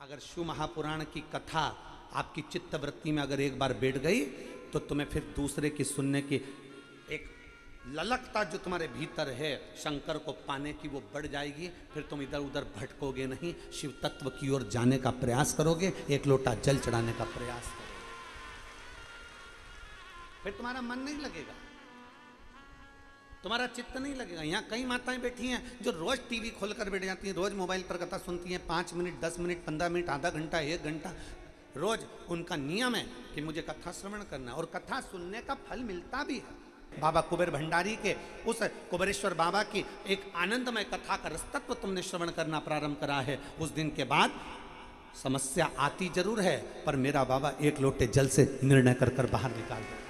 अगर शिव महापुराण की कथा आपकी चित्त वृत्ति में अगर एक बार बैठ गई तो तुम्हें फिर दूसरे की सुनने की एक ललकता जो तुम्हारे भीतर है शंकर को पाने की वो बढ़ जाएगी। फिर तुम इधर उधर भटकोगे नहीं, शिव तत्व की ओर जाने का प्रयास करोगे, एक लोटा जल चढ़ाने का प्रयास करोगे, फिर तुम्हारा मन नहीं लगेगा, तुम्हारा चित्त नहीं लगेगा। यहाँ कई माताएं बैठी हैं जो रोज टीवी खोलकर बैठ जाती हैं, रोज मोबाइल पर कथा सुनती हैं, 5 मिनट 10 मिनट 15 मिनट आधा घंटा 1 घंटा रोज उनका नियम है कि मुझे कथा श्रवण करना, और कथा सुनने का फल मिलता भी है। बाबा कुबेर भंडारी के उस कुबेरेश्वर बाबा की एक आनंदमय कथा का रसतत्व तुमने श्रवण करना प्रारंभ करा है, उस दिन के बाद समस्या आती जरूर है पर मेरा बाबा एक लोटे जल से निर्णय कर कर बाहर निकाल देता।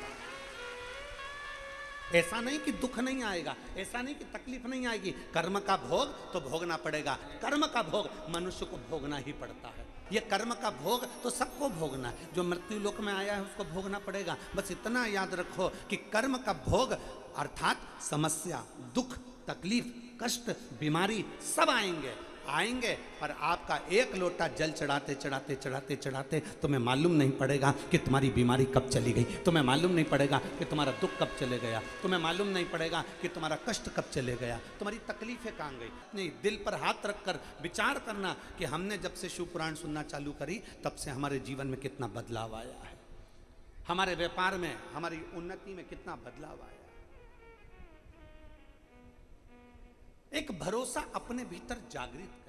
ऐसा नहीं कि दुख नहीं आएगा, ऐसा नहीं कि तकलीफ नहीं आएगी, कर्म का भोग तो भोगना पड़ेगा। कर्म का भोग मनुष्य को भोगना ही पड़ता है, ये कर्म का भोग तो सबको भोगना है, जो मृत्यु लोक में आया है उसको भोगना पड़ेगा। बस इतना याद रखो कि कर्म का भोग अर्थात समस्या, दुख, तकलीफ, कष्ट, बीमारी सब आएंगे पर आपका एक लोटा जल चढ़ाते चढ़ाते चढ़ाते चढ़ाते तुम्हें मालूम नहीं पड़ेगा कि तुम्हारी बीमारी कब चली गई, तुम्हें मालूम नहीं पड़ेगा कि तुम्हारा दुख कब चले गया, तुम्हें मालूम नहीं पड़ेगा कि तुम्हारा कष्ट कब चले गया, तुम्हारी तकलीफें कहाँ गई। नहीं, दिल पर हाथ रखकर विचार करना कि हमने जब से शिव पुराण सुनना चालू करी तब से हमारे जीवन में कितना बदलाव आया है, हमारे व्यापार में, हमारी उन्नति में कितना बदलाव आया। एक भरोसा अपने भीतर जागृत